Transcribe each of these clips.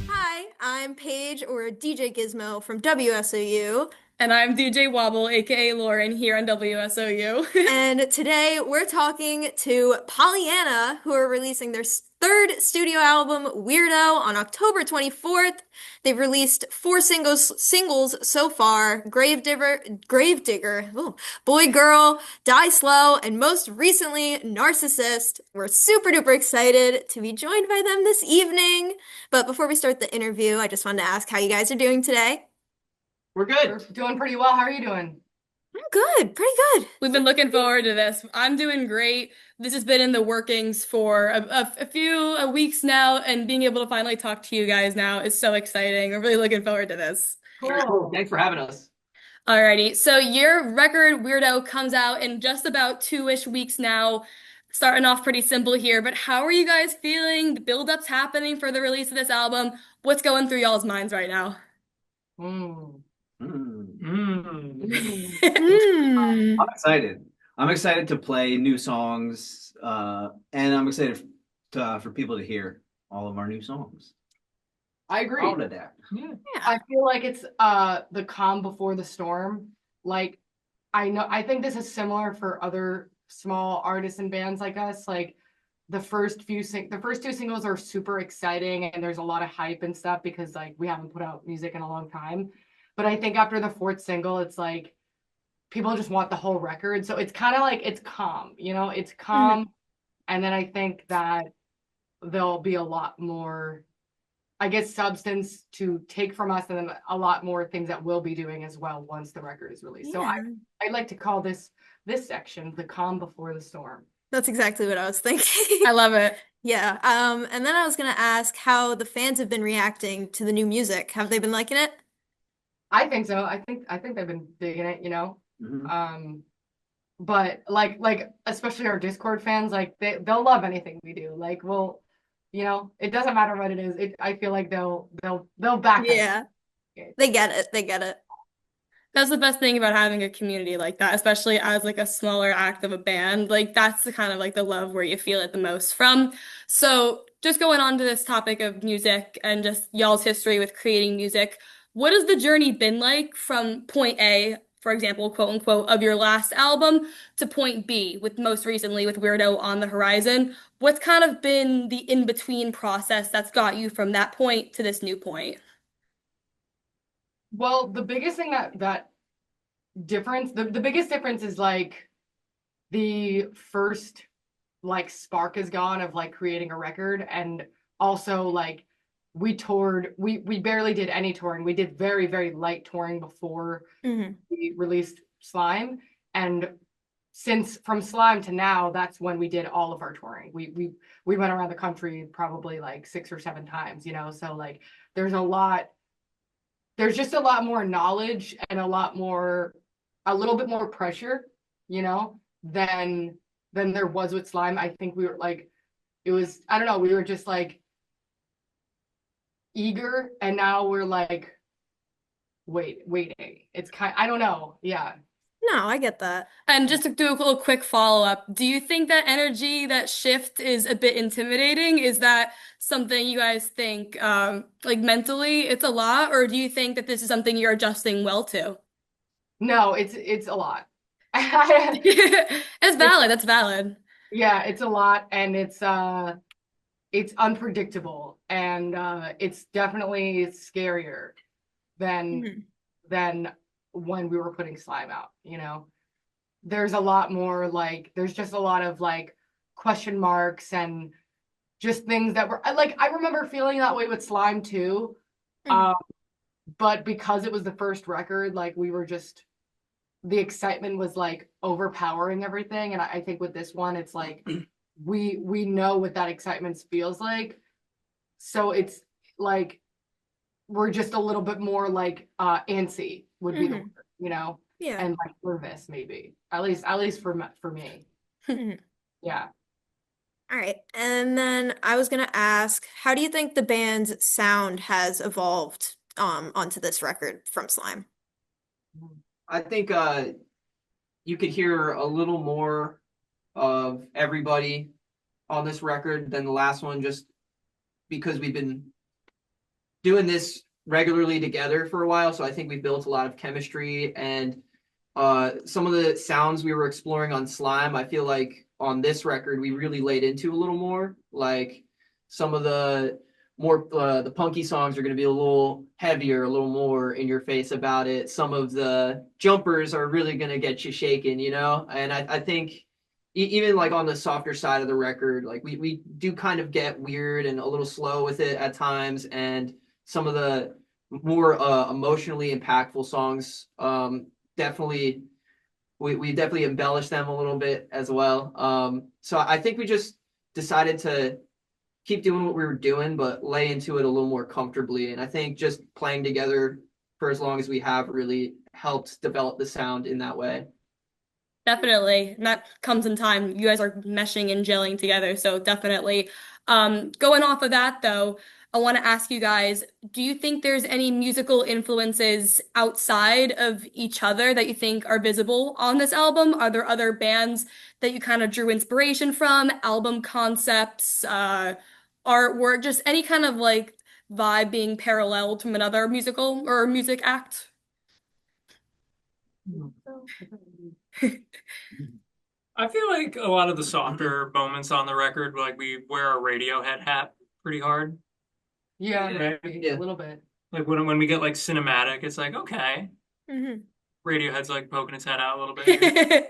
Hi, I'm Paige or DJ Gizmo from WSOU, And I'm DJ Wobble, aka Lauren, here on WSOU. and today we're talking to Pollyanna, who are releasing their third studio album, Weirdo, on October 24th. They've released four singles so far: Gravedigger, ooh, Boy Girl, Die Slow, and most recently, Narcissist. We're super duper excited to be joined by them this evening. But before we start the interview, I just wanted to ask how you guys are doing today. We're We're good. doing pretty well. How are you doing? I'm good, pretty good. We've been looking forward to this. I'm doing great. This has been in the workings for a few weeks now, and being able to finally talk to you guys now is so exciting. I'm really looking forward to this. Very cool. Cool. Thanks for having us. Alrighty, so your record Weirdo comes out in just about 2-ish weeks now. Starting off pretty simple here, but how are you guys feeling? The build-up's happening for the release of this album. What's going through y'all's minds right now? Mm. Hmm. I'm excited. I'm excited to play new songs, and I'm excited for people to hear all of our new songs. I agree. All of that. Yeah. I feel like it's the calm before the storm. Like I think this is similar for other small artists and bands like us. Like the first two singles are super exciting and there's a lot of hype and stuff because like we haven't put out music in a long time. But I think after the fourth single, it's like people just want the whole record. So it's kind of like it's calm, it's calm. And then I think that there'll be a lot more, I guess, substance to take from us, and then a lot more things that we'll be doing as well once the record is released. So Yeah. I like to call this section the calm before the storm. That's exactly what I was thinking. I love it. Yeah. And then I was gonna ask how the fans have been reacting to the new music. Have they been liking it? I think so. I think they've been digging it. Mhm. But like especially our Discord fans, like they'll love anything we do. Like it doesn't matter what it is. I feel like they'll back us. Yeah. They get it. They get it. That's the best thing about having a community like that, especially as like a smaller act of a band. Like that's the kind of like the love where you feel it the most from. So just going on to this topic of music and just y'all's history with creating music, what has the journey been like from point A, for example, quote unquote, of your last album to point B, with most recently with Weirdo on the horizon? What's kind of been the in-between process that's got you from that point to this new point? Well, the biggest thing that difference, the biggest difference is like the first like spark is gone of like creating a record, and also like we barely did any touring. We did very, very light touring before Hmm. we released Slime. And since from Slime to now, that's when we did all of our touring. We went around the country probably like 6 or 7 times. So like there's there's just a lot more knowledge and a little bit more pressure, you know, than there was with Slime. I think we were like, it was, I don't know, we were just like eager, and now we're like waiting. It's I don't know. Yeah. No, I get that. And just to do a little quick follow-up, do you think that energy, that shift is a bit intimidating? Is that something you guys think, like mentally, it's a lot, or do you think that this is something you're adjusting well to? No, it's a lot. It's It's valid, that's valid. yeah, it's a lot, and it's unpredictable, and it's definitely scarier than Mhm. than when we were putting Slime out. There's a lot more like there's just a lot of like question marks and just things that were like I remember feeling that way with Slime too. Mhm. Um, but because it was the first record, like we were just the excitement was like overpowering everything. And I think with this one, it's like we know what that excitement feels like. So it's like we're just a little bit more like antsy would be the Mhm. word, Yeah. and like nervous maybe. At least for me. Mhm. Yeah. All right. And then I was gonna ask, how do you think the band's sound has evolved onto this record from Slime? I think you could hear a little more of everybody on this record than the last one, just because we've been doing this regularly together for a while. So I think we've built a lot of chemistry, and some of the sounds we were exploring on Slime, I feel like on this record we really laid into a little more. Like some of the more the punky songs are going to be a little heavier, a little more in your face about it. Some of the jumpers are really going to get you shaken, you know. And I think even like on the softer side of the record, like we do kind of get weird and a little slow with it at times, and some of the more emotionally impactful songs, definitely we definitely embellish them a little bit as well. So I think we just decided to keep doing what we were doing, but lay into it a little more comfortably. And I think just playing together for as long as we have really helped develop the sound in that way. Definitely. And that comes in time. You guys are meshing and gelling together, so definitely. Going off of that though, I want to ask you guys, do you think there's any musical influences outside of each other that you think are visible on this album? Are there other bands that you kind of drew inspiration from, album concepts, artwork, just any kind of like vibe being paralleled from another musical or music act? I feel like a lot of the softer moments on the record, like we wear a Radiohead hat pretty hard. Yeah, Right? a little bit. Like when we get like cinematic, it's like, okay, Mhm. Radiohead's like poking its head out a little bit here.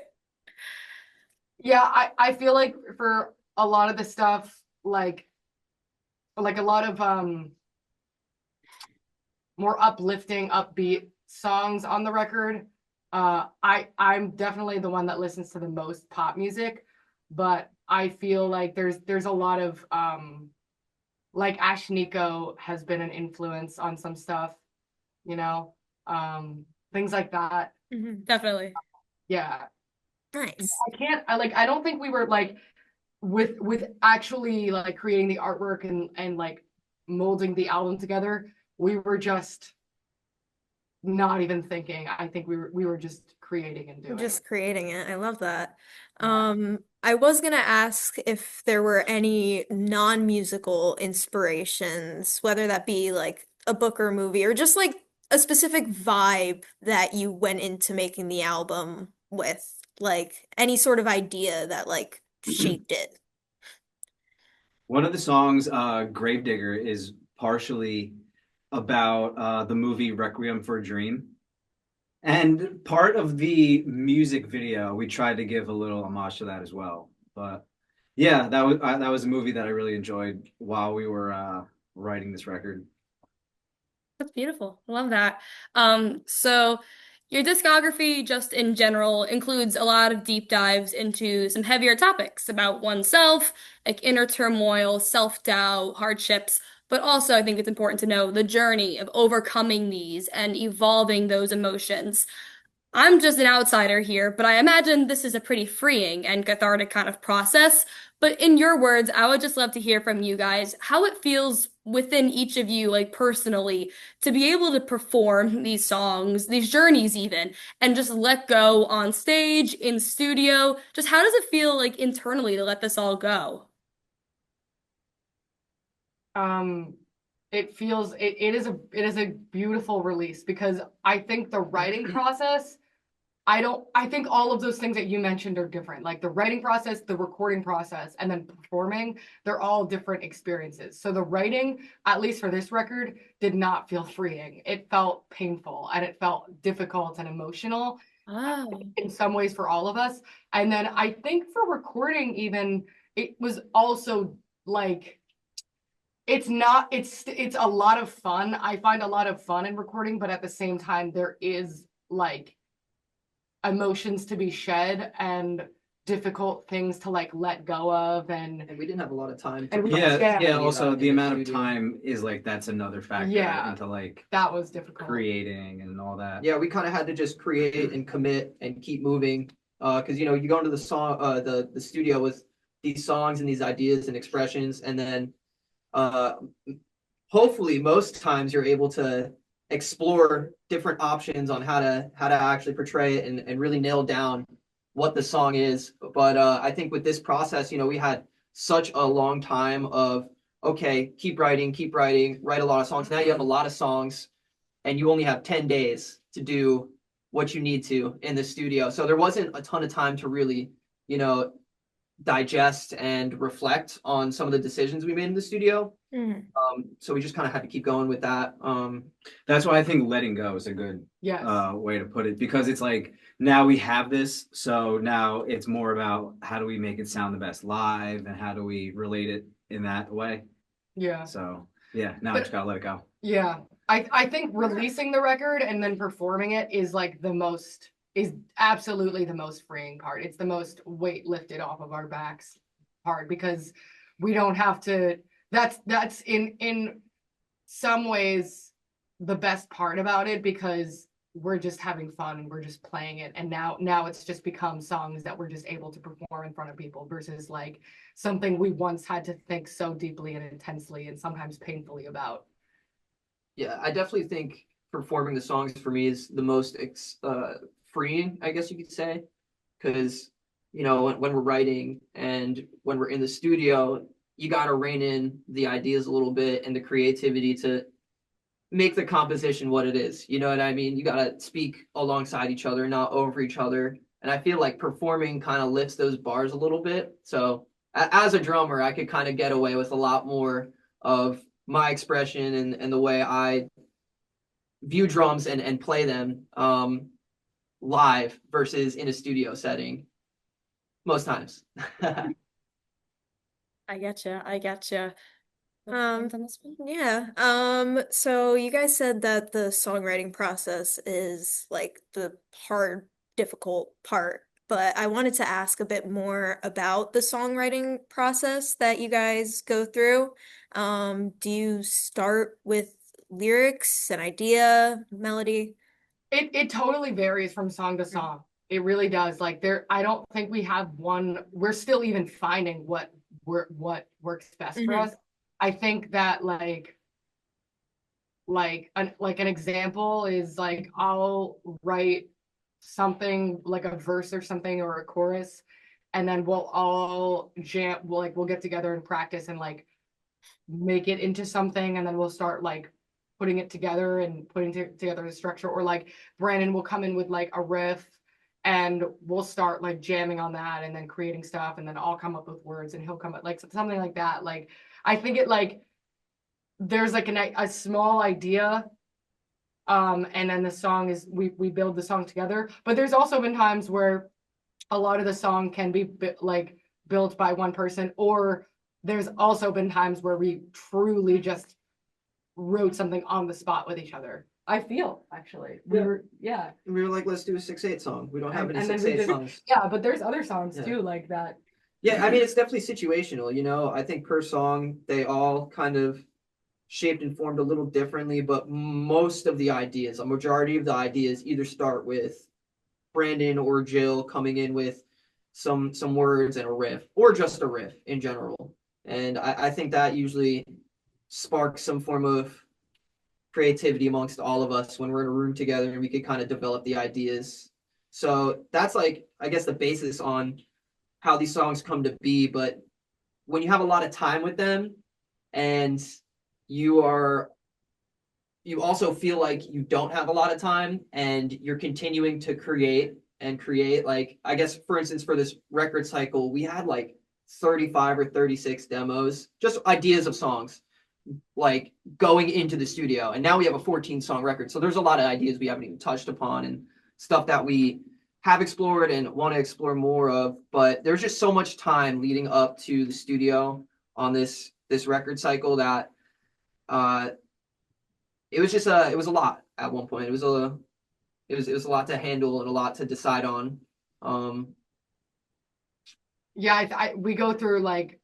Yeah, I feel like for a lot of the stuff, like a lot of more uplifting, upbeat songs on the record. I'm definitely the one that listens to the most pop music, but I feel like there's a lot of like Ash Nico has been an influence on some stuff, you know, things like that. Mhm. Definitely. Yeah, Nice. I don't think we were like with actually like creating the artwork and like molding the album together. We were just not even thinking. I think we were just creating and doing. Just creating it. I love that. I was gonna ask if there were any non-musical inspirations, whether that be like a book or a movie, or just like a specific vibe that you went into making the album with, like any sort of idea that like shaped it. One of the songs, Gravedigger, is partially about the movie Requiem for a Dream. And part of the music video, we tried to give a little homage to that as well. But yeah, that was a movie that I really enjoyed while we were writing this record. That's beautiful. Love that. So your discography, just in general, includes a lot of deep dives into some heavier topics about oneself, like inner turmoil, self-doubt, hardships, but also I think it's important to know the journey of overcoming these and evolving those emotions. I'm just an outsider here, but I imagine this is a pretty freeing and cathartic kind of process. But in your words, I would just love to hear from you guys how it feels within each of you, like personally, to be able to perform these songs, these journeys even, and just let go on stage, in studio. Just how does it feel like internally to let this all go? It is a beautiful release because I think the writing process, I think all of those things that you mentioned are different. Like the writing process, the recording process, and then performing, they're all different experiences. So the writing, at least for this record, did not feel freeing. It felt painful and it felt difficult and emotional Oh, in some ways for all of us. And then I think for recording even, it was also like it's a lot of fun. I find a lot of fun in recording, but at the same time there is like emotions to be shed and difficult things to like let go of, and we didn't have a lot of time. And we- Yeah, also the in amount of studio. time is like that's another factor Yeah. into like that was difficult. creating and all that. Yeah, we kind of had to just create and commit and keep moving. Because you know, you go into the song, the studio with these songs and these ideas and expressions, and then hopefully most times you're able to explore different options on how to actually portray it and really nail down what the song is. But I think with this process, we had such a long time of okay, keep writing, write a lot of songs. Now you have a lot of songs and you only have 10 days to do what you need to in the studio. So there wasn't a ton of time to really, digest and reflect on some of the decisions we made in the studio. Mhm. So we just kind of had to keep going with that. That's why I think letting go is a good Yes. way to put it, because it's like now we have this, so now it's more about how do we make it sound the best live and how do we relate it in that way. Yeah. So yeah, now I just gotta let it go. Yeah. I think releasing the record and then performing it is like is absolutely the most freeing part. It's the most weight lifted off of our backs part because we don't have to that's in some ways the best part about it because we're just having fun and we're just playing it, and now it's just become songs that we're just able to perform in front of people versus like something we once had to think so deeply and intensely and sometimes painfully about. Yeah, I definitely think performing the songs for me is the most freeing, I guess you could say, because when we're writing and when we're in the studio, you got to rein in the ideas a little bit and the creativity to make the composition what it is. You know what I mean? You got to speak alongside each other, not over each other. And I feel like performing kind of lifts those bars a little bit. So as a drummer, I could kind of get away with a lot more of my expression and the way I view drums and play them live versus in a studio setting most times. I getcha. I getcha. Yeah. So you guys said that the songwriting process is like the hard, difficult part, but I wanted to ask a bit more about the songwriting process that you guys go through. Do you start with lyrics, an idea, melody? It totally varies from song to song. It really does. Like I don't think we have one. We're still even finding what works best for us. I think that an example is like I'll write something like a verse or something or a chorus, and then we'll all jam. We'll get together and practice and like make it into something, and then we'll start like putting it together and putting together the structure. Or like Brandon will come in with like a riff and we'll start like jamming on that and then creating stuff, and then I'll come up with words and he'll come up like something like that. Like I think it like there's like a small idea, and then the song is we build the song together. But there's also been times where a lot of the song can be like built by one person, or there's also been times where we truly just wrote something on the spot with each other. I feel actually we were like, let's do a 6/8 song. We don't have any and then 6/8 songs. Yeah, but there's other songs Yeah. too like that. Yeah, I mean it's definitely situational. I think per song they all kind of shaped and formed a little differently, but most of the ideas, a majority of the ideas, either start with Brandon or Jill coming in with some words and a riff, or just a riff in general. And I think that usually sparks some form of creativity amongst all of us when we're in a room together and we could kind of develop the ideas. So that's like, I guess, the basis on how these songs come to be. But when you have a lot of time with them and you also feel like you don't have a lot of time and you're continuing to create, like, I guess, for instance, for this record cycle, we had like 35 or 36 demos, just ideas of songs, like going into the studio. And now we have a 14-song record. So there's a lot of ideas we haven't even touched upon and stuff that we have explored and want to explore more of. But there's just so much time leading up to the studio on this record cycle that it was a lot at one point. It was a lot to handle and a lot to decide on. Yeah, we go through like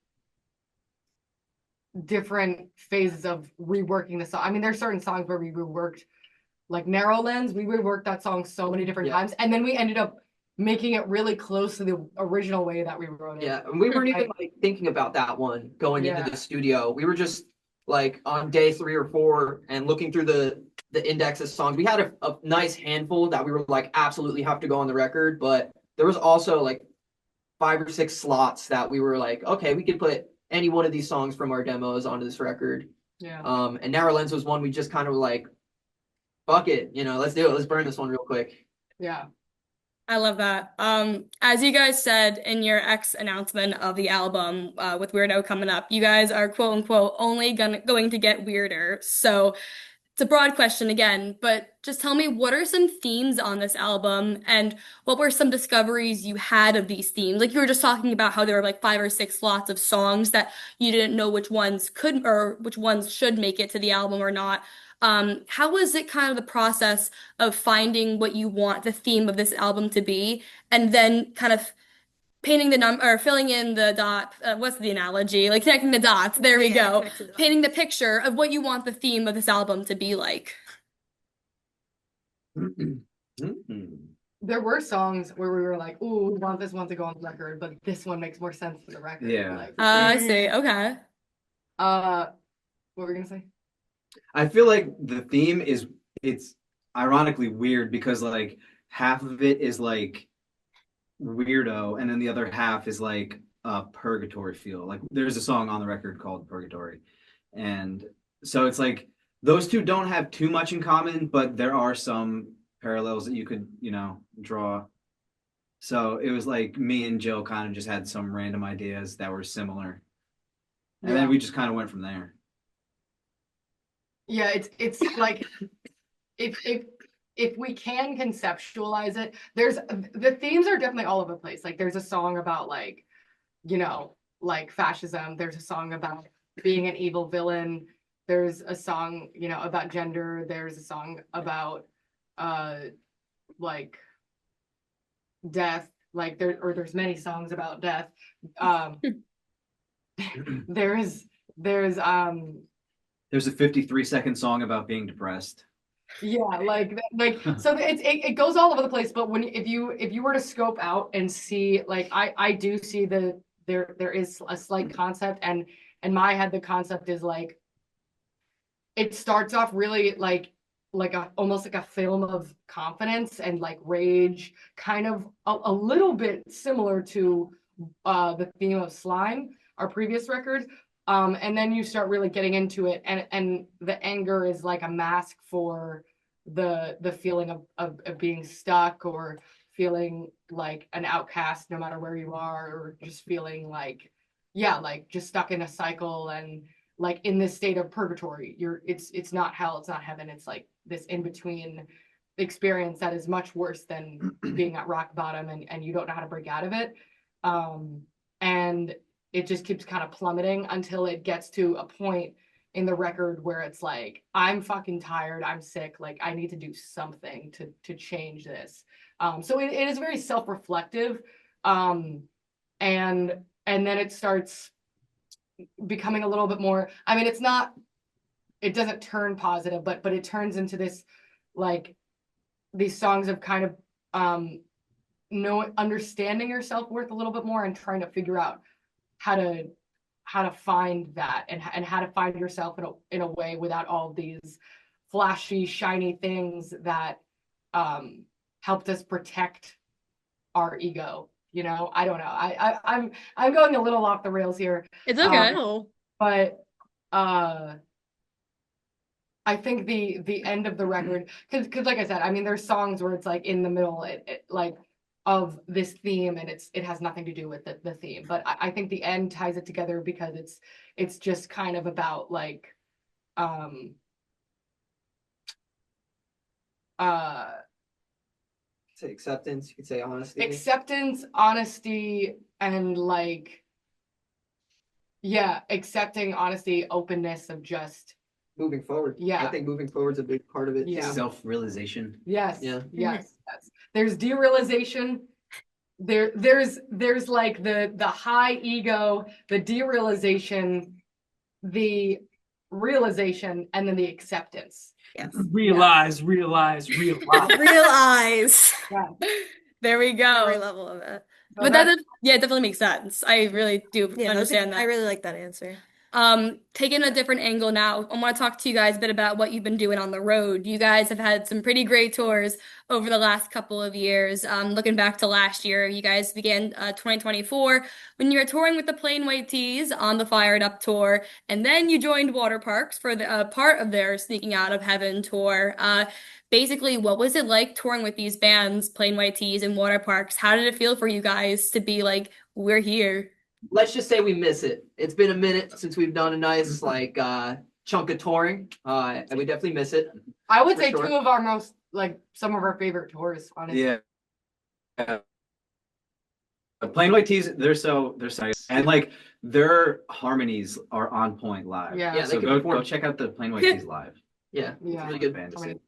different phases of reworking the song. I mean, there's certain songs where we reworked, like Narrow Lens. We reworked that song so many different times, and then we ended up making it really close to the original way that we wrote it. Yeah, and we weren't even like thinking about that one going into the studio. We were just like on day 3 or 4 and looking through the index of songs. We had a nice handful that we were like absolutely have to go on the record, but there was also like 5 or 6 slots that we were like, okay, we could put any one of these songs from our demos onto this record. Yeah. And Narrow Lens was one we just kind of like, fuck it, let's do it. Let's burn this one real quick. Yeah. I love that. As you guys said in your X announcement of the album, with Weirdo coming up, you guys are quote unquote only going to get weirder. So it's a broad question again, but just tell me, what are some themes on this album and what were some discoveries you had of these themes? Like you were just talking about how there were like 5 or 6 slots of songs that you didn't know which ones could or which ones should make it to the album or not. How was it kind of the process of finding what you want the theme of this album to be and then kind of painting the number or filling in the dot, what's the analogy? Like connecting the dots. There we Yeah, go. connect to the dots. Painting the picture of what you want the theme of this album to be like. There were songs where we were like, "Ooh, we want this one to go on the record, but this one makes more sense for the record." Yeah. Like, I see. Okay. what were we gonna say? I feel like the theme it's ironically weird because like half of it is like weirdo and then the other half is like a purgatory feel. Like there's a song on the record called Purgatory. And so it's like those two don't have too much in common, but there are some parallels that you could, draw. So it was like me and Jill kind of just had some random ideas that were similar. And then we just kind of went from there. Yeah, it's like if we can conceptualize it, the themes are definitely all over the place. Like there's a song about like, like fascism. There's a song about being an evil villain. There's a song, about gender. There's a song about like death. Like there's many songs about death. There's There's a 53-second song about being depressed. yeah, like so it goes all over the place. But if you were to scope out and see, like I do see there is a slight concept, and in my head the concept is like it starts off really like almost like a film of confidence and like rage, kind of a little bit similar to the theme of Slime, our previous record. And then you start really getting into it, and the anger is like a mask for the feeling of being stuck, or feeling like an outcast no matter where you are, or just feeling like, yeah, like just stuck in a cycle and like in this state of purgatory. It's not hell, it's not heaven, it's like this in between experience that is much worse than being at rock bottom, and you don't know how to break out of it. And it just keeps kind of plummeting until it gets to a point in the record where it's like, I'm fucking tired, I'm sick, like I need to do something to change this. So it is very self-reflective. And then it starts becoming a little bit more, I mean, it doesn't turn positive, but it turns into this, like, these songs of kind of understanding your self-worth a little bit more and trying to figure out how to find that, and how to find yourself in a way without all these flashy, shiny things that helped us protect our ego. I don't know. I'm going a little off the rails here. It's okay. But I think the end of the record, because like I said, I mean, there's songs where it's like in the middle, it like of this theme, and it has nothing to do with the theme, but I think the end ties it together because it's just kind of about like Say acceptance, you could say honesty. Acceptance, honesty, and like, yeah, accepting, honesty, openness of just moving forward. Yeah. I think moving forward is a big part of it. Yeah. Self-realization. Yes. Yeah. Yes. There's derealization. There's like the high ego, the derealization, the realization, and then the acceptance. Yes. Realize. Realize. Yeah. There we Every go. level of it. But it definitely makes sense. I really do Yeah, understand that. I really like that answer. Taking a different angle now, I want to talk to you guys a bit about what you've been doing on the road. You guys have had some pretty great tours over the last couple of years. Looking back to last year, you guys began 2024 when you were touring with the Plain White Tees on the Fired Up tour, and then you joined Water Parks for the part of their Sneaking Out of Heaven tour. Basically, what was it like touring with these bands, Plain White Tees and Water Parks? How did it feel for you guys to be like, we're here? Let's just say we miss it. It's been a minute since we've done a nice chunk of touring, and we definitely miss it. I would For say sure. two of our most some of our favorite tours, honestly. Yeah. Plain White Tees, they're so nice. And like their harmonies are on point live. Yeah. Yeah, So they can go perform. check out the Plain White Tees live. Yeah, it's Yeah. really good. Band to I see. mean,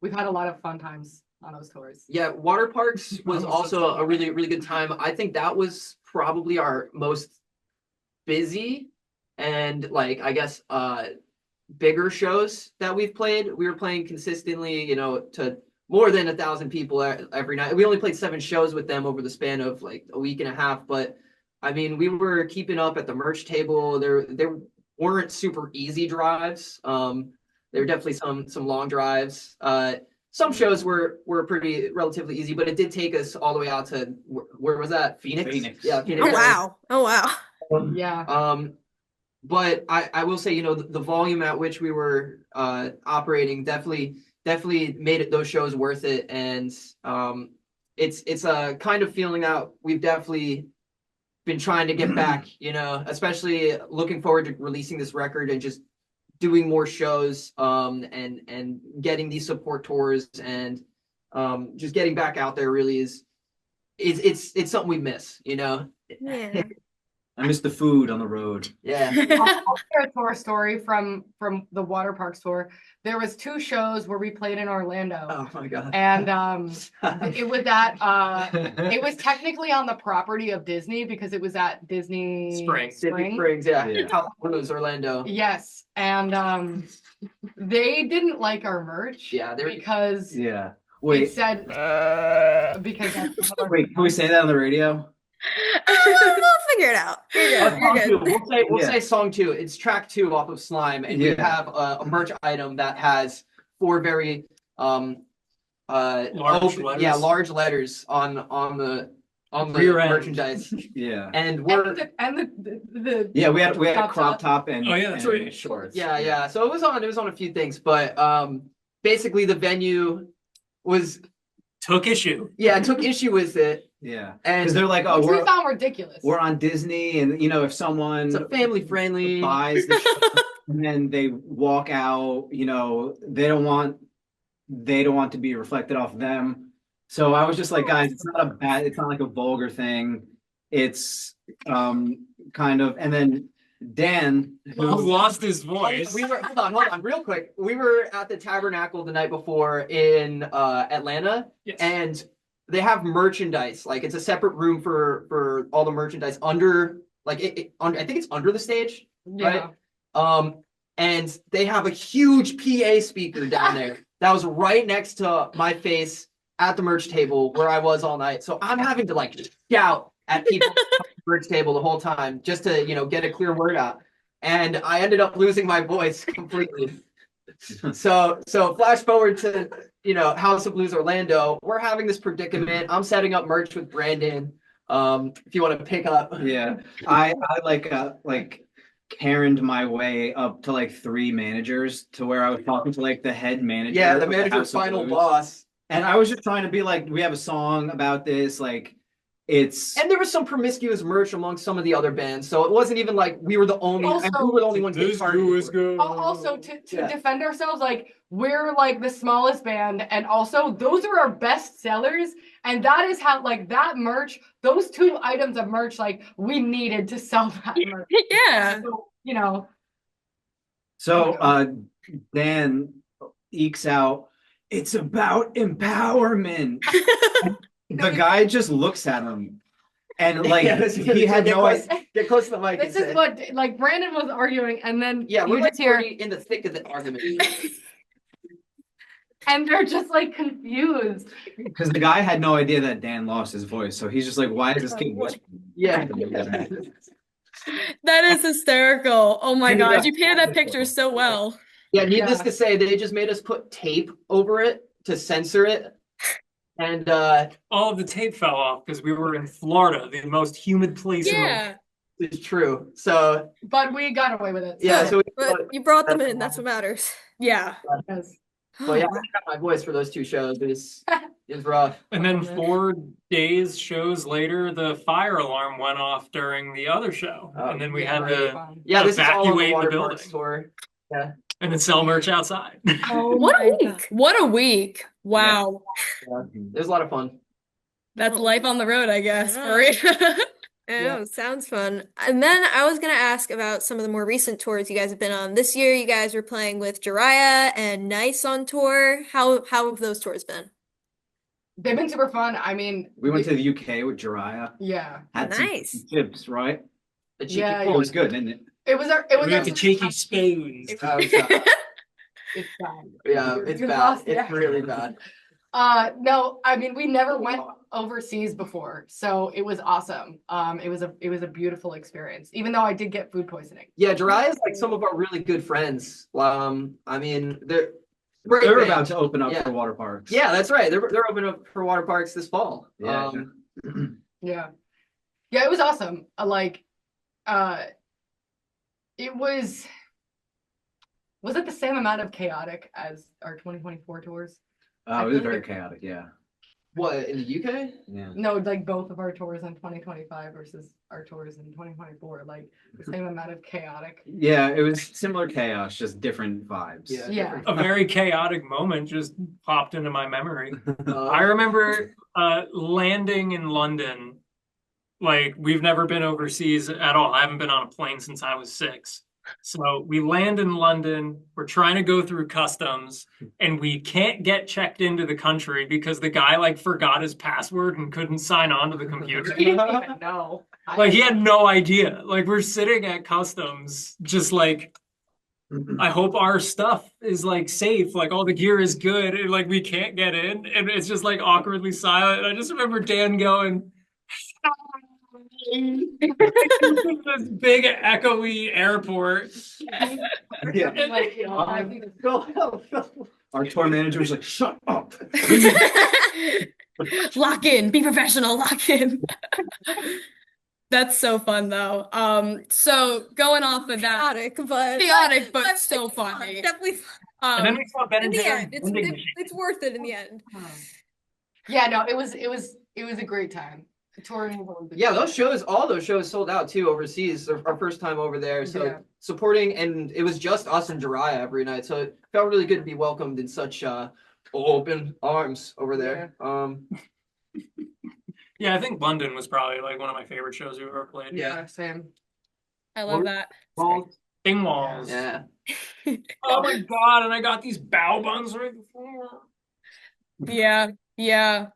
we've had a lot of fun times on those tours. Yeah, Water Parks was also a really, really good time. I think that was probably our most busy and I guess bigger shows that we've played. We were playing consistently, to more than 1,000 people every night. We only played 7 shows with them over the span of like a week and a half, but I mean, we were keeping up at the merch table. There weren't super easy drives. There were definitely some long drives. Some shows were pretty relatively easy, but it did take us all the way out to where was that? Phoenix? Phoenix. Yeah, Phoenix. Oh wow. Oh wow. Yeah. But I will say, the volume at which we were operating definitely made those shows worth it. And it's a kind of feeling that we've definitely been trying to get back, especially looking forward to releasing this record and just doing more shows and getting these support tours and just getting back out there really is it's something we miss, Yeah. I miss the food on the road. Yeah. I'll share a tour story from the Water Parks tour. There was 2 shows where we played in Orlando. Oh my God. And it was it was technically on the property of Disney because it was at Disney Springs. Disney Springs, yeah. Yeah. House of Blues, Orlando. Yes. And they didn't like our merch Yeah, they're because Yeah. it Wait. said because that's Wait, can we say that on the radio? We'll figure it out. You're Song good. two. You're good. We'll say song 2. It's track 2 off of Slime, and we Yeah. have a merch item that has 4 very Large letters. yeah, large letters on the Rear end. merchandise. Yeah. And we're the Yeah, we had a Crop crop top. top and Oh, yeah, that's and right. shorts. yeah. So it was on a few things, but basically the venue was Took issue. took issue with it, Yeah. and Because they're like, oh, which we found ridiculous. we're on Disney, and if someone it's a family friendly. buys the show and then they walk out, they don't want to be reflected off them. So I was just like, guys, it's not like a vulgar thing. It's kind of, and then Dan, Who lost his voice. We were hold on, real quick. We were at the Tabernacle the night before in Atlanta, Yes. and they have merchandise. Like it's a separate room for all the merchandise under I think it's under the stage, Yeah. right? And they have a huge PA speaker down there that was right next to my face at the merch table where I was all night. So I'm having to shout at people at the merch table the whole time just to get a clear word out. And I ended up losing my voice completely. So flash forward to House of Blues Orlando. We're having this predicament. I'm setting up merch with Brandon. If you want to pick up. yeah, I Karen'd my way up to 3 managers to where I was talking to the head manager. Yeah, the of manager's House of final Blues. boss. And I was just trying to be like, we have a song about this, it's And there was some promiscuous merch among some of the other bands, so it wasn't even like we were the only. Also- and we were the only ones getting targeted for it. Also, to Yeah. defend ourselves, we're the smallest band, and also those are our best sellers, and that is how that merch, those 2 items of merch, we needed to sell that merch. Yeah. So, So Dan ekes out, it's about empowerment. The guy just looks at him and he had no idea. Get close to the mic. this and is say- what Brandon was arguing, and then Yeah, you we're just hear, already in the thick of the argument. and they're just confused. Because the guy had no idea that Dan lost his voice. So he's just like, why is this kid whispering? Yeah. That is hysterical. Oh my Yeah. gosh, you painted that picture so well. Yeah, needless Yeah. to say, they just made us put tape over it to censor it. And All of the tape fell off because we were in Florida, the most humid place in the world. Yeah. it's true. So But we got away with it. yeah, Good, so but you brought them in. That's what matters. Yeah. Yes. but yeah, I got my voice for those 2 shows. It's rough. And then Oh, man. 4 days shows later, the fire alarm went off during the other show, Oh, and then we Yeah, had right. to Fine. Yeah, this is all on the evacuate the water building. park tour. Yeah, and then sell merch outside. Oh, what a week. What a week. Wow. yeah. It was a lot of fun. That's Oh. life on the road, I guess. Yeah. For real. I know, sounds fun. And then I was gonna ask about some of the more recent tours you guys have been on. This year, you guys were playing with Jiraiya and Nice on tour. How have those tours been? They've been super fun. I mean, We went to the UK with Jiraiya. yeah. Had some Nice. chips, right? The cheeky Yeah, It was good, didn't it? It was our We got the first cheeky time- spoons. Oh, It's bad. yeah, it's You bad. lost the It's accent. really bad. No, I mean we never went overseas before, so it was awesome. It was a beautiful experience, even though I did get food poisoning. Yeah, Jiraiya is like some of our really good friends. I mean, they're great They're band. about to open up Yeah. for water parks. Yeah, that's right. They're opening up for water parks this fall. Yeah. Yeah, yeah, it was awesome. It was. Was it the same amount of chaotic as our 2024 tours? It was very chaotic. Yeah. What, in the UK? Yeah. No, like both of our tours in 2025 versus our tours in 2024, like the same amount of chaotic. Yeah, it was similar chaos, just different vibes. Yeah. A very chaotic moment just popped into my memory. I Uh, remember landing in London. Like, we've never been overseas at all. I haven't been on a plane since I was 6. So we land in London. We're trying to go through customs, and we can't get checked into the country because the guy like forgot his password and couldn't sign on to the computer. No. Like, he had no idea. Like, we're sitting at customs, just like, I hope our stuff is like safe, like all the gear is good, and like we can't get in, and it's just like awkwardly silent. I just remember Dan going this big echoey airport. Yeah. Like, you know, I think it's- Our tour manager was like, "Shut up." Lock in, be professional, lock in. That's so fun though. So going off of that, Chaotic, but so funny. definitely And then we saw Ben in and the Jerry's end, vending machine. it's worth it in the end. Yeah, no, it was a great time. Touring was a good yeah, time. all those shows sold out too overseas. Our first time over there. So Yeah. supporting, and it was just us and Jiraiya every night. So it felt really good to be welcomed in such open arms over there. Yeah, I think London was probably like one of my favorite shows we've ever played. Yeah. Same. I love that. Dingwalls. Yeah. Oh my God, and I got these bao buns right before. Yeah.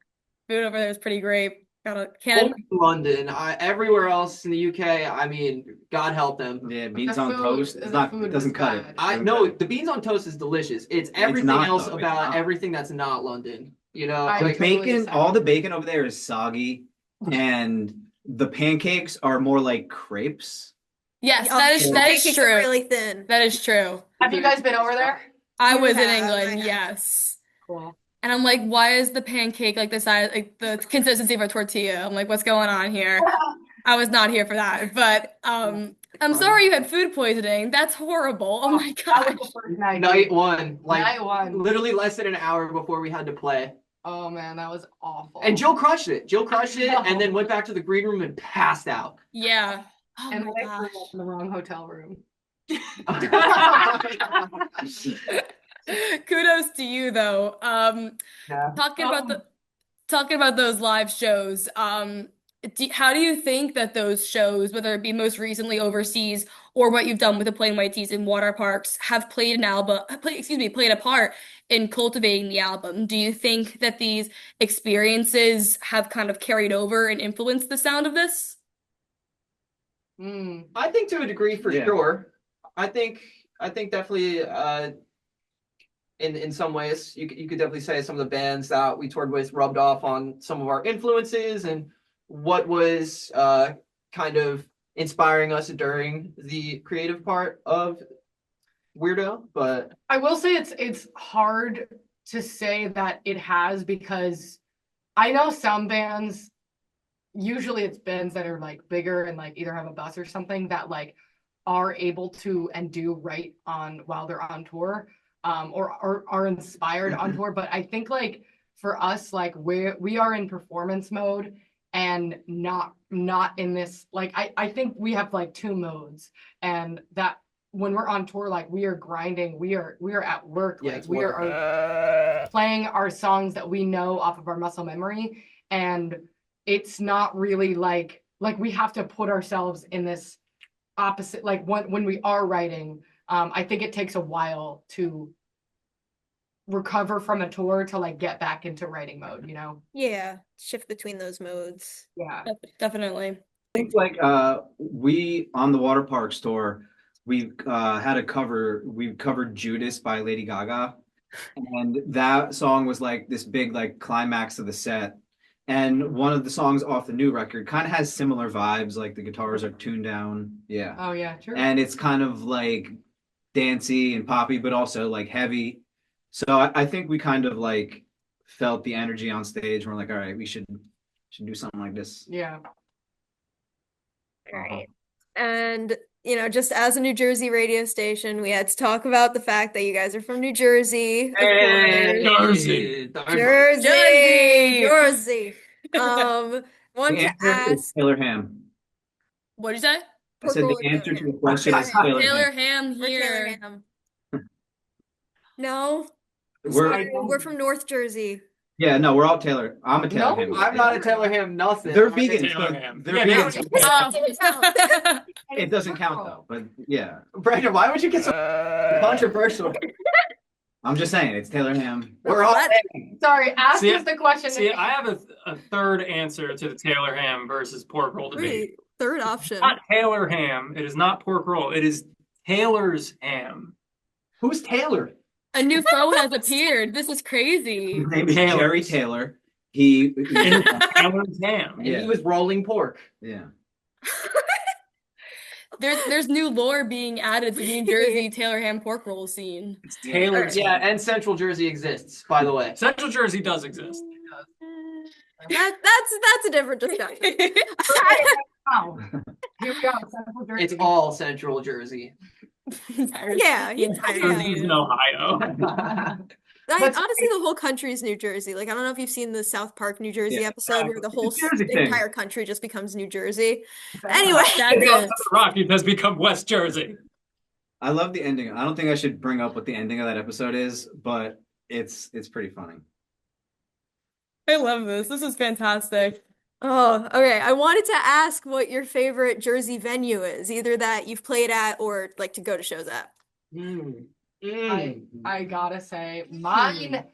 Food over there is pretty great. Canada. Only London. Everywhere else in the UK, I mean, God help them. Yeah, beans The on food- toast. the It's not. food It doesn't was cut it. bad. I Doesn't know cut it. the beans on toast is delicious. It's everything not, else though. It's about not. everything that's not London. You know, I The like, totally bacon, understand. all the bacon over there is soggy, and the pancakes are more like crepes. Yes, Oh, that is pancakes are true. really thin. That is true. Have you guys been over there? I You was in have, England, I have. yes. Cool. And I'm like, why is the pancake like the size, like the consistency of a tortilla? I'm like, what's going on here? I was not here for that. But I'm sorry you had food poisoning. That's horrible. Oh my That gosh. was the first night. night one, like Night one. literally less than an hour before we had to play. Oh man, that was awful. And Jill crushed it. Jill crushed it, and then went back to the green room and passed out. Yeah. Oh and my then I threw gosh. up in the wrong hotel room. Kudos to you though. Yeah. Talking about those live shows, how do you think that those shows, whether it be most recently overseas or what you've done with the Plain White Tees in water parks, have played played a part in cultivating the album? Do you think that these experiences have kind of carried over and influenced the sound of this? I think to a degree for Yeah. sure. I think definitely in some ways you could definitely say some of the bands that we toured with rubbed off on some of our influences and what was kind of inspiring us during the creative part of Weirdo, but I will say it's hard to say that it has, because I know some bands, usually it's bands that are like bigger and like either have a bus or something that like are able to and do write on while they're on tour, or are inspired on tour. But I think like for us, like we are in performance mode and not in this, like I think we have like two modes, and that when we're on tour, like we are grinding, we are at work, yeah, like it's we work. are playing our songs that we know off of our muscle memory, and it's not really like we have to put ourselves in this opposite, like when we are writing. I think it takes a while to recover from a tour to like get back into writing mode, you know? Yeah, shift between those modes. Yeah. Definitely. think like we on the water parks tour, we had a cover. We covered Judas by Lady Gaga, and that song was like this big like climax of the set. And one of the songs off the new record kind of has similar vibes, like the guitars are tuned down. Yeah. Oh yeah, true. And it's kind of like dancey and poppy, but also like heavy. So I think we kind of like felt the energy on stage. We're like, all right, we should do something like this. Yeah. All right. And, you know, just as a New Jersey radio station, we had to talk about the fact that you guys are from New Jersey, of course. Jersey. Jersey, Jersey. Want The to answer is ask, Taylor Ham. What'd you say? I said Pork the roll or answer Taylor to the Ham? question is Taylor Taylor Ham. Ham We're Taylor here. Ham. No, We're we're from North Jersey. yeah, no, we're all Taylor. I'm a Taylor No, Ham. I'm not a Taylor Ham. Nothing. They're I'm a vegans. Taylor but Ham. They're Yeah, vegans. Oh. It doesn't count though. But yeah, Brandon, why would you get so controversial? I'm just saying it's Taylor Ham. We're all Sorry, ask See, us the question. See, I have a third answer to the Taylor ham versus pork roll debate. Wait, third option. Not Taylor ham. It is not pork roll. It is Taylor's ham. Who's Taylor? A new foe has appeared. This is crazy. His name is Taylor's. Jerry Taylor. He Taylor's ham. And Yeah. he was rolling pork. yeah. There's new lore being added to the New Jersey Taylor Ham pork roll scene. It's Taylor's Yeah, ham. and Central Jersey exists, by the way. Central Jersey does exist. That's a different discussion. Oh, here we go. Central Jersey. It's all Central Jersey. Yeah, Jersey's in Ohio. Honestly, the whole country is New Jersey. Like, I don't know if you've seen the South Park, New Jersey Yeah. episode where the whole It's a Jersey thing. entire country just becomes New Jersey. Anyway, That's it. Rocky has become West Jersey. I love the ending. I don't think I should bring up what the ending of that episode is, but it's pretty funny. I love this. This is fantastic. oh, okay. I wanted to ask what your favorite Jersey venue is, either that you've played at or like to go to shows at. I gotta say, mine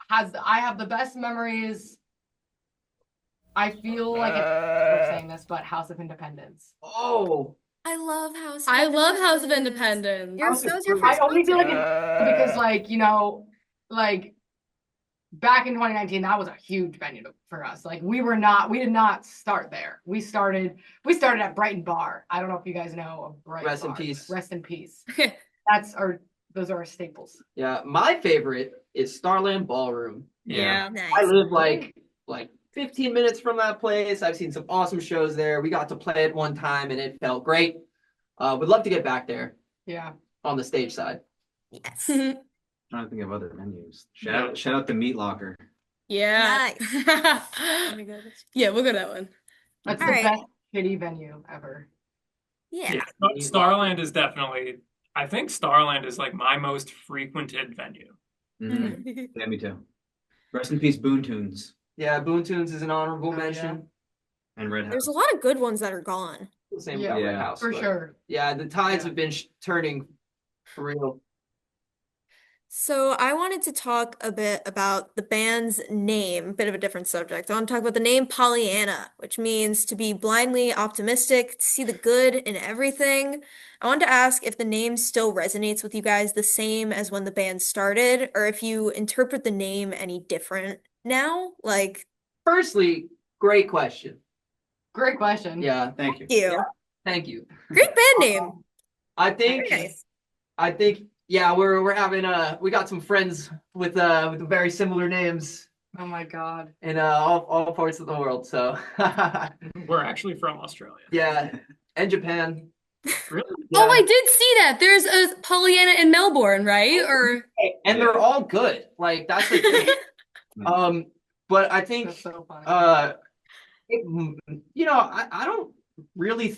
I have the best memories. I feel like we're saying this, but House of Independence. Oh, I love House. I love House of Independence. That was your I first only feel like concert? because, like, you know, like back in 2019, that was a huge venue for us. Like, we did not start there. We started at Brighton Bar. I don't know if you guys know of Brighton Rest in Bar. peace. Rest in peace. Those are our staples. yeah. My favorite is Starland Ballroom. Yeah. Nice. I live like 15 minutes from that place. I've seen some awesome shows there. We got to play it one time and it felt great. Would love to get back there Yeah. on the stage side. Yes. I'm trying to think of other venues. Shout out the Meat Locker. Yeah. Oh my goodness. Yeah, we'll go to that one. That's All the right. best shitty venue ever. Yeah. Yeah, Starland is definitely. I think Starland is like my most frequented venue. Mhm. Yeah, me too. Rest in peace, Boon Tunes Yeah, Boon Tunes is an honorable Oh, yeah. mention. and Red House. There's a lot of good ones that are gone. Same Yeah, with Red yeah, House. For but sure. Yeah, the tides Yeah. have been turning for real. So I wanted to talk a bit about the band's name, bit of a different subject. I want to talk about the name Pollyanna, which means to be blindly optimistic, to see the good in everything. I wanted to ask if the name still resonates with you guys the same as when the band started, or if you interpret the name any different now. Like, Firstly, great question. Great question. Yeah. Thank you. you. Thank you. Great band name. I Very think nice. yeah, we're having we got some friends with very similar names Oh my God. in all parts of the world. So We're actually from Australia. yeah, and Japan. Really? Oh, I Yeah. did see that. There's a Pollyanna in Melbourne, right? Or And they're all good. Like that's the thing. But I That's think so funny. I don't really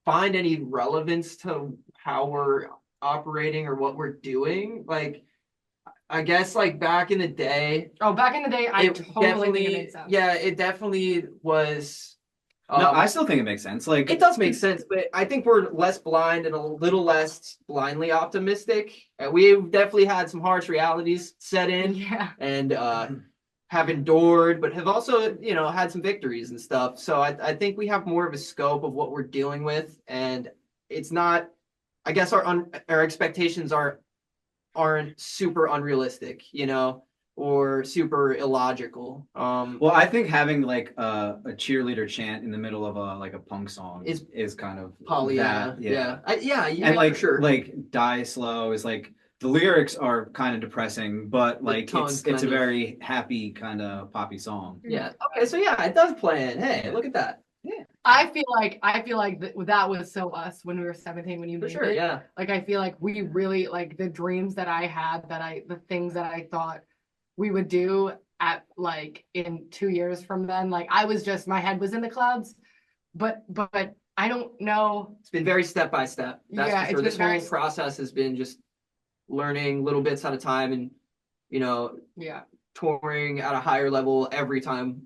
find any relevance to how we're operating or what we're doing. Like, I guess like back in the day, Oh, back in the day, I it totally think it definitely, made sense. yeah, it definitely was. No, I still think it makes sense. Like It does make sense, but I think we're less blind and a little less blindly optimistic. We've definitely had some harsh realities set in Yeah. and have endured, but have also, had some victories and stuff. So I think we have more of a scope of what we're dealing with, and it's not. I guess our expectations aren't super unrealistic, or super illogical. Well, I think having like a cheerleader chant in the middle of a punk song is kind of Pollyanna, that, yeah. for And like sure. like Die Slow is like the lyrics are kind of depressing, but like tone's it's a kind of- very happy kind of poppy song. Yeah. Okay. So yeah, it does play in. Hey, look at that. Yeah, I feel like that was so us when we were 17 when you for named sure. it. Yeah. Like I feel like we really like the dreams that I had the things that I thought we would do at like in 2 years from then. Like I was just my head was in the clouds, but I don't know. It's been very step by step. That's Yeah, for it's sure. been This very whole process has been just learning little bits at a time and, yeah. touring at a higher level every time,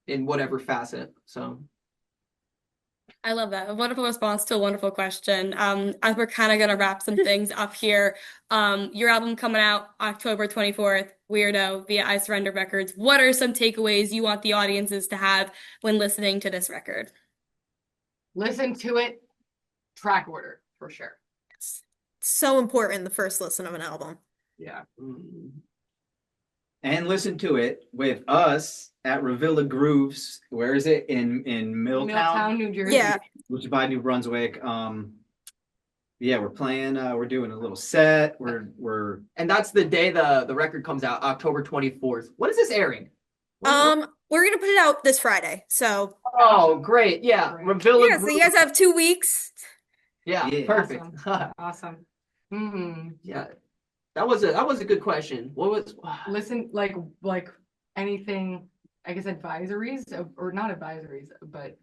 in whatever facet. So I love that. A wonderful response to a wonderful question. As we're kind of gonna wrap some things up here, your album coming out October 24th, Weirdo via I Surrender Records. What are some takeaways you want the audiences to have when listening to this record? Listen to it, track order for sure. It's so important the first listen of an album. yeah. And listen to it with us at Revilla Grooves. Where is it? In Milltown, New Jersey. Yeah. which is by New Brunswick. Yeah, we're playing. We're doing a little set. We're And that's the day the record comes out, October 24th. What is this airing? We're gonna put it out this Friday. So Oh, great. Yeah. Great. Revilla yeah, so you guys have 2 weeks. Yeah, Yeah. perfect. Awesome. Hmm. Yeah. That was a good question. What was Listen, like anything, I guess advisories or not advisories, but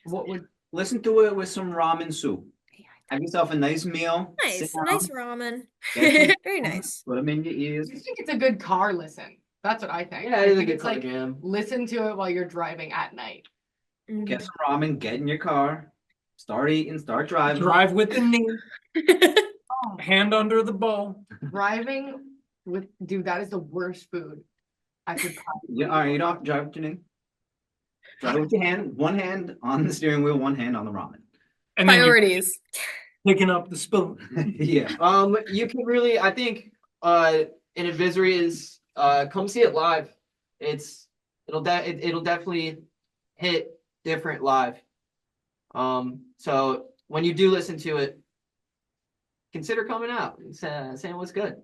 what would listen to it with some ramen soup. Have yourself a nice meal. Nice, sit down, nice ramen. get some- Very nice. Put them in your ears. I think it's a good car listen. That's what I think. Yeah, I it is a think good it's car like jam. listen to it while you're driving at night. Get some ramen. Get in your car. Start eating. Start driving. Drive with the knee, Oh, hand under the ball. driving with dude, that is the worst food I could possibly. Yeah, all right. You don't have to drive with your knee. Drive with your hand. One hand on the steering wheel. One hand on the ramen. And then you're Priorities. picking up the spoon. Yeah. You can really, I think, in advisory is come see it live. It'll definitely hit different live. So when you do listen to it, consider coming out and saying what's good.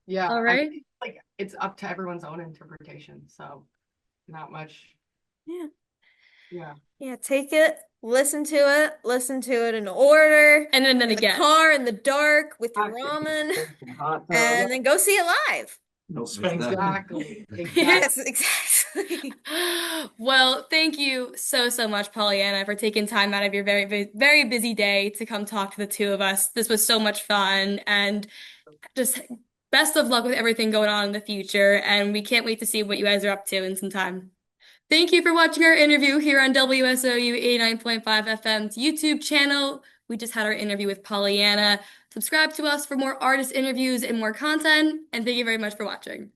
Yeah. All I right. think, like it's up to everyone's own interpretation. So not much. Yeah. Yeah. Yeah, take it, listen to it in order. And then In the again. car, in the dark, with your Hot ramen, Hot tub. and then go see it live. Nope, Spend it's Exactly. Yes, exactly. Well, thank you so, so much, Pollyanna, for taking time out of your very, very busy day to come talk to the two of us. This was so much fun, and just best of luck with everything going on in the future. And we can't wait to see what you guys are up to in some time. Thank you for watching our interview here on WSOU 89.5 FM's YouTube channel. We just had our interview with Pollyanna. Subscribe to us for more artist interviews and more content. And thank you very much for watching.